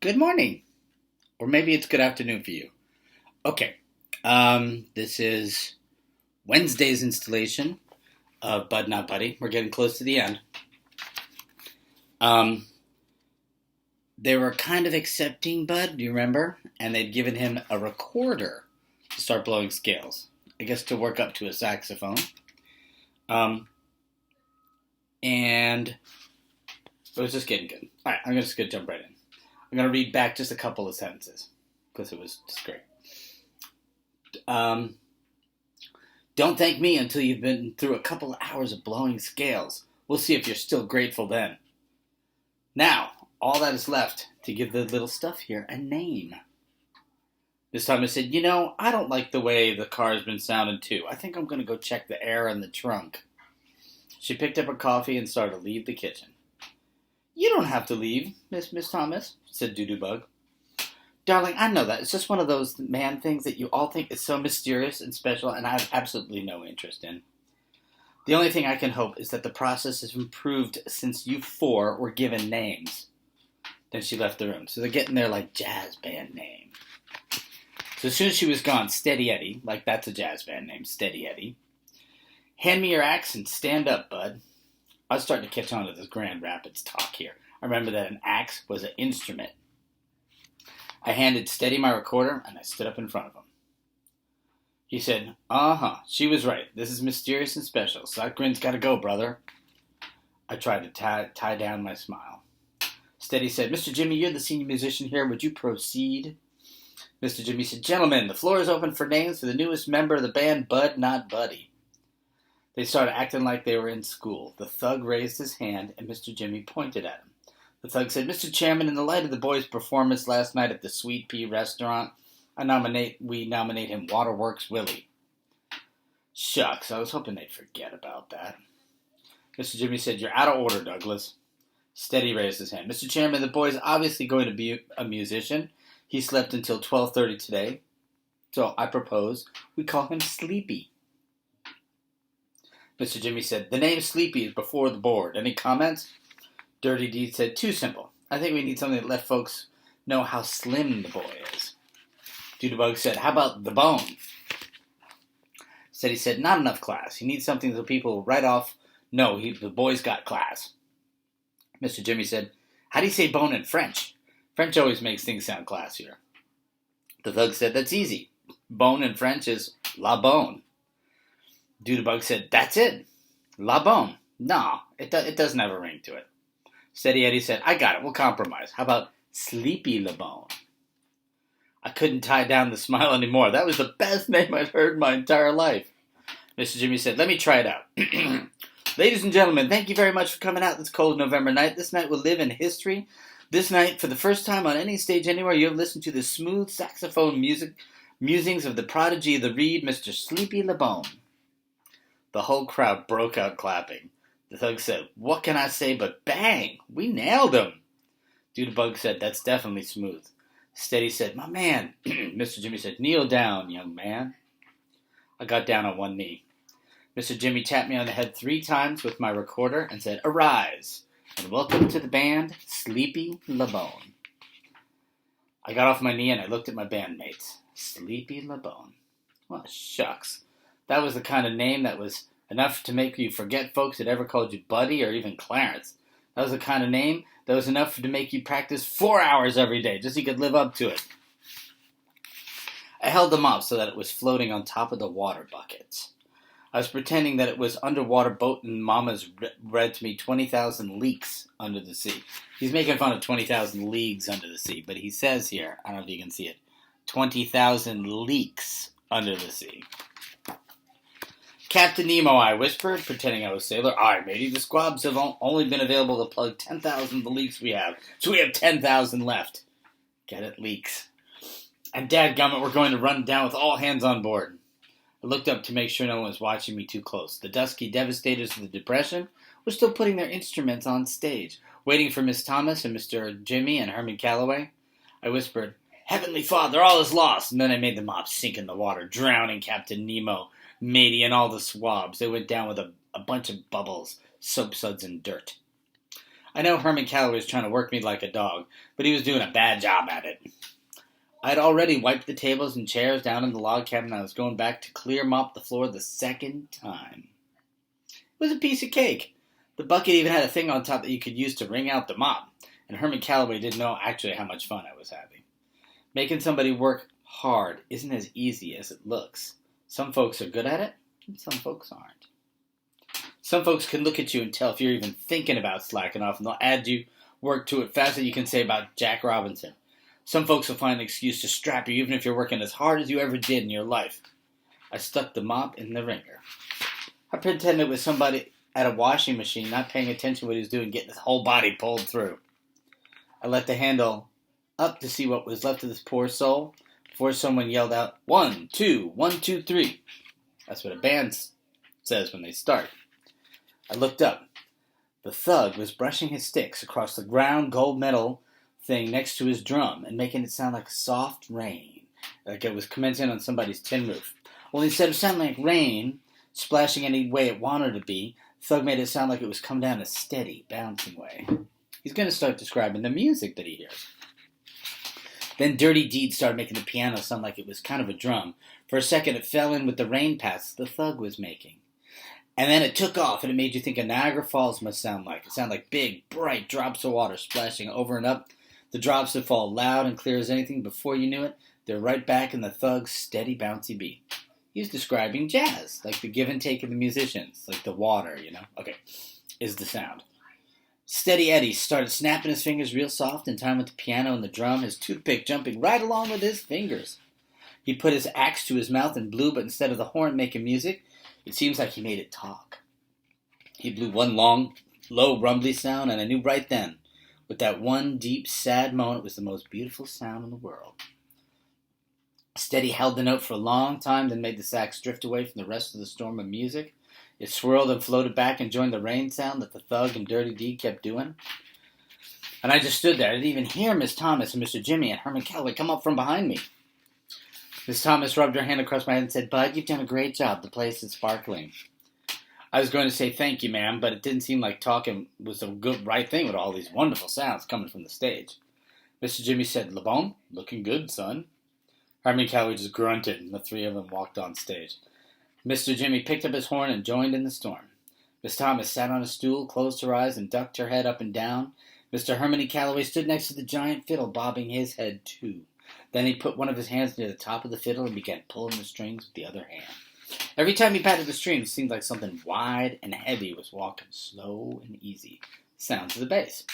Good morning, or maybe it's good afternoon for you. Okay, this is Wednesday's installation of Bud Not Buddy. We're getting close to the end. Um, they were kind of accepting Bud, do you remember? And they'd given him a recorder to start blowing scales. I guess to work up to a saxophone. Um, and it was just getting good. All right, I'm just going to jump right in. I'm going to read back just a couple of sentences because it was just great. Don't thank me until you've been through a couple of hours of blowing scales. We'll see if you're still grateful then. Now, all that is left to give the little stuff here a name. Miss Thomas said, I don't like the way the car's been sounding too. I think I'm going to go check the air in the trunk. She picked up her coffee and started to leave the kitchen. You don't have to leave, Miss Thomas, said Doodoo-Bug. Darling, I know that. It's just one of those man things that you all think is so mysterious and special, and I have absolutely no interest in. The only thing I can hope is that the process has improved since you four were given names. Then she left the room. So they're getting their, jazz band name. So as soon as she was gone, Steady Eddie, that's a jazz band name, Steady Eddie. Hand me your axe and stand up, Bud. I was starting to catch on to this Grand Rapids talk here. I remember that an axe was an instrument. I handed Steady my recorder, and I stood up in front of him. He said, she was right. This is mysterious and special. So that grin's gotta go, brother. I tried to tie down my smile. Steady said, Mr. Jimmy, you're the senior musician here. Would you proceed? Mr. Jimmy said, Gentlemen, the floor is open for names for the newest member of the band, Bud Not Buddy. They started acting like they were in school. The thug raised his hand, and Mr. Jimmy pointed at him. The thug said, Mr. Chairman, in the light of the boys' performance last night at the Sweet Pea restaurant, we nominate him Waterworks Willie. Shucks, I was hoping they'd forget about that. Mr. Jimmy said, You're out of order, Douglas. Steady raised his hand. Mr. Chairman, the boy's obviously going to be a musician. He slept until 12:30 today. So I propose we call him Sleepy. Mr. Jimmy said, The name Sleepy is before the board. Any comments? Dirty Deed said, Too simple. I think we need something that let folks know how slim the boy is. Doodoo-Bug said, How about the bone? Steady said, Not enough class. He needs something that people right off know the boy's got class. Mr. Jimmy said, How do you say bone in French? French always makes things sound classier. The thug said, That's easy. Bone in French is la bone. Doodoo-Bug said, That's it. La bone. No, it doesn't have a ring to it. Steady Eddie said, I got it. We'll compromise. How about Sleepy La Bone? I couldn't tie down the smile anymore. That was the best name I'd heard in my entire life. Mr. Jimmy said, Let me try it out. Ladies and gentlemen, thank you very much for coming out this cold November night. This night will live in history. This night, for the first time on any stage anywhere, you have listened to the smooth saxophone musings of the prodigy of the reed, Mr. Sleepy La Bone. The whole crowd broke out clapping. The thug said, What can I say but bang? We nailed him. Doodoo-Bug said, That's definitely smooth. Steady said, My man. Mr. Jimmy said, Kneel down, young man. I got down on one knee. Mr. Jimmy tapped me on the head 3 times with my recorder and said, Arise, and welcome to the band, Sleepy La Bone. I got off my knee and I looked at my bandmates. Sleepy La Bone. Well, shucks. That was the kind of name that was enough to make you forget folks that ever called you Buddy or even Clarence. That was the kind of name that was enough to make you practice 4 hours every day, just so you could live up to it. I held them up so that it was floating on top of the water buckets. I was pretending that it was underwater boat and Mama's read to me 20,000 leaks under the sea. He's making fun of 20,000 leagues under the sea, but he says here, I don't know if you can see it, 20,000 leaks under the sea. Captain Nemo, I whispered, pretending I was sailor. Aye, matey, the squabs have only been available to plug 10,000 of the leaks we have, so we have 10,000 left. Get it, leaks. And dadgummit, we're going to run down with all hands on board. I looked up to make sure no one was watching me too close. The dusky devastators of the Depression were still putting their instruments on stage, waiting for Miss Thomas and Mr. Jimmy and Herman Calloway. I whispered, Heavenly Father, all is lost, and then I made the mop sink in the water, drowning Captain Nemo, matey, and all the swabs. They went down with a bunch of bubbles, soap suds, and dirt. I know Herman Calloway was trying to work me like a dog, but he was doing a bad job at it. I had already wiped the tables and chairs down in the log cabin, and I was going back to clear mop the floor the second time. It was a piece of cake. The bucket even had a thing on top that you could use to wring out the mop, and Herman Calloway didn't know actually how much fun I was having. Making somebody work hard isn't as easy as it looks. Some folks are good at it, and some folks aren't. Some folks can look at you and tell if you're even thinking about slacking off, and they'll add you work to it faster than you can say about Jack Robinson. Some folks will find an excuse to strap you even if you're working as hard as you ever did in your life. I stuck the mop in the wringer. I pretended it was somebody at a washing machine not paying attention to what he was doing, getting his whole body pulled through. I let the handle up to see what was left of this poor soul before someone yelled out, 1, 2, 1, 2, 3. That's what a band says when they start. I looked up. The thug was brushing his sticks across the ground gold medal thing next to his drum and making it sound like soft rain, like it was commencing on somebody's tin roof. Well, instead of sounding like rain, splashing any way it wanted to be, the thug made it sound like it was coming down a steady, bouncing way. He's going to start describing the music that he hears. Then Dirty Deed started making the piano sound like it was kind of a drum. For a second, it fell in with the rain paths the thug was making. And then it took off, and it made you think of Niagara Falls must sound like. It sounded like big, bright drops of water splashing over and up. The drops would fall loud and clear as anything. Before you knew it, they're right back in the thug's steady, bouncy beat. He was describing jazz, like the give and take of the musicians, like the water, Okay, is the sound. Steady Eddie started snapping his fingers real soft in time with the piano and the drum, his toothpick jumping right along with his fingers. He put his axe to his mouth and blew, but instead of the horn making music, it seems like he made it talk. He blew one long, low, rumbly sound, and I knew right then, with that one deep, sad moan, it was the most beautiful sound in the world. Steady held the note for a long time, then made the sax drift away from the rest of the storm of music. It swirled and floated back and joined the rain sound that the thug and Dirty Deed kept doing. And I just stood there. I didn't even hear Miss Thomas and Mr. Jimmy and Herman Calloway come up from behind me. Miss Thomas rubbed her hand across my head and said, "Bud, you've done a great job. The place is sparkling." I was going to say thank you, ma'am, but it didn't seem like talking was the good right thing with all these wonderful sounds coming from the stage. Mr. Jimmy said, "LeBon, looking good, son." Herman Calloway just grunted, and the three of them walked on stage. Mr. Jimmy picked up his horn and joined in the storm. Miss Thomas sat on a stool, closed her eyes, and ducked her head up and down. Mr. Herman Calloway stood next to the giant fiddle, bobbing his head too. Then he put one of his hands near the top of the fiddle and began pulling the strings with the other hand. Every time he patted the strings, it seemed like something wide and heavy was walking slow and easy. Sounds of the bass.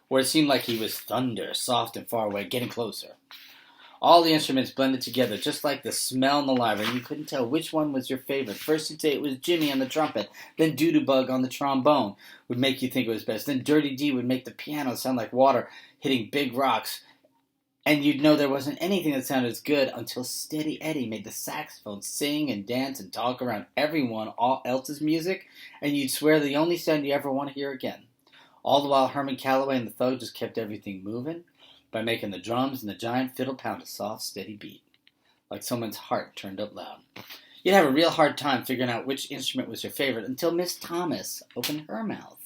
Or it seemed like he was thunder, soft and far away, getting closer. All the instruments blended together, just like the smell in the library, and you couldn't tell which one was your favorite. First you'd say it was Jimmy on the trumpet, then Doodoo-Bug on the trombone would make you think it was best. Then Dirty D would make the piano sound like water hitting big rocks, and you'd know there wasn't anything that sounded as good until Steady Eddie made the saxophone sing and dance and talk around everyone else's music, and you'd swear the only sound you ever want to hear again. All the while, Herman Calloway and the thug just kept everything moving by making the drums and the giant fiddle pound a soft, steady beat, like someone's heart turned up loud. You'd have a real hard time figuring out which instrument was your favorite until Miss Thomas opened her mouth.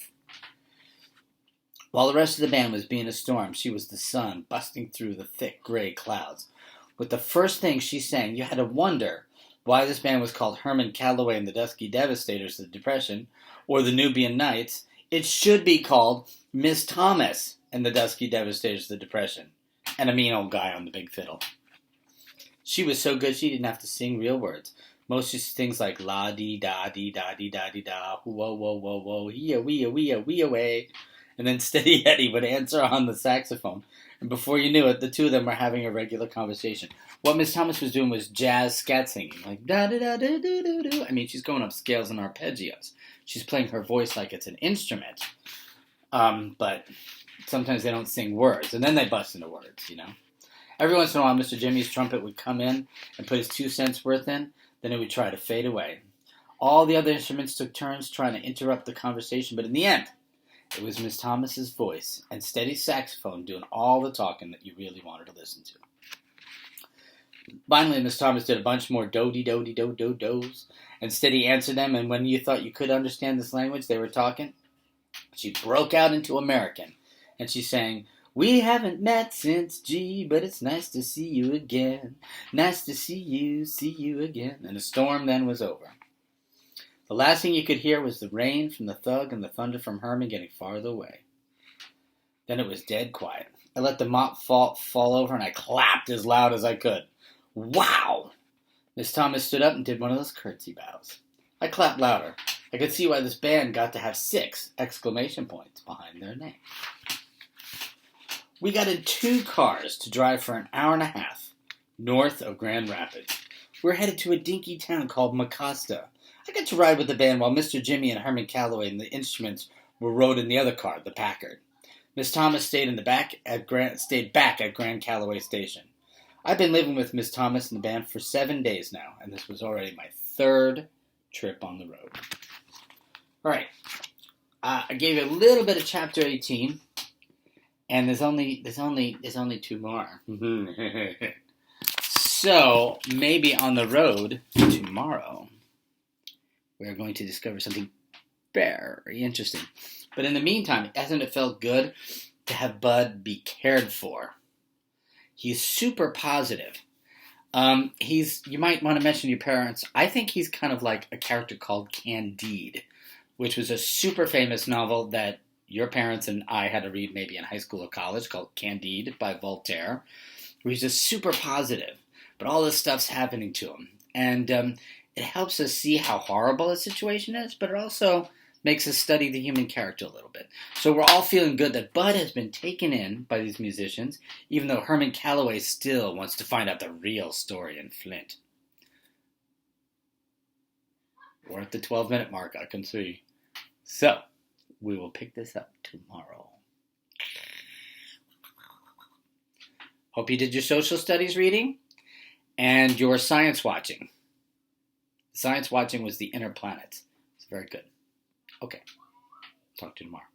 While the rest of the band was being a storm, she was the sun busting through the thick gray clouds. With the first thing she sang, you had to wonder why this band was called Herman Calloway and the Dusky Devastators of the Depression, or the Nubian Knights. It should be called Miss Thomas and the Dusky Devastators of the Depression, and a mean old guy on the big fiddle. She was so good she didn't have to sing real words. Most just things like la-dee-da-dee-da-dee-da-dee-da, whoa-whoa-whoa-whoa, hee-a-wee-a-wee-a-wee-away. And then Steady Eddie would answer on the saxophone. And before you knew it, the two of them were having a regular conversation. What Miss Thomas was doing was jazz scat singing, like da-da-da-da-da-da-da. I mean, she's going up scales and arpeggios. She's playing her voice like it's an instrument. But sometimes they don't sing words, and then they bust into words, Every once in a while, Mr. Jimmy's trumpet would come in and put his 2 cents worth in, then it would try to fade away. All the other instruments took turns trying to interrupt the conversation, but in the end, it was Miss Thomas's voice and steady saxophone doing all the talking that you really wanted to listen to. Finally, Miss Thomas did a bunch more do-dee-do-dee-do-do-dos, and Steady answered them, and when you thought you could understand this language they were talking, She broke out into American, and she sang, "We haven't met since G, but it's nice to see you again. Nice to see you again." And the storm then was over. The last thing you could hear was the rain from the thug and the thunder from Herman getting farther away. Then it was dead quiet. I let the mop fall over, and I clapped as loud as I could. Wow! Miss Thomas stood up and did one of those curtsy bows. I clapped louder. I could see why this band got to have 6 exclamation points behind their name. We got in 2 cars to drive for an hour and a half north of Grand Rapids. We were headed to a dinky town called Mecosta. I got to ride with the band while Mr. Jimmy and Herman Calloway and the instruments were rode in the other car, the Packard. Miss Thomas stayed back at Grand Calloway Station. I've been living with Miss Thomas and the band for 7 days now, and this was already my 3rd trip on the road. All right, I gave you a little bit of Chapter 18, and there's only 2 more. So maybe on the road tomorrow, we're going to discover something very interesting. But in the meantime, hasn't it felt good to have Bud be cared for? He's super positive. You might want to mention to your parents, I think he's kind of like a character called Candide, which was a super famous novel that your parents and I had to read maybe in high school or college, called Candide by Voltaire, where he's just super positive, but all this stuff's happening to him. And it helps us see how horrible a situation is, but it also makes us study the human character a little bit. So we're all feeling good that Bud has been taken in by these musicians, even though Herman Calloway still wants to find out the real story in Flint. We're at the 12-minute mark, I can see. So, we will pick this up tomorrow. Hope you did your social studies reading and your science watching. Science watching was the inner planets. It's very good. Okay. Talk to you tomorrow.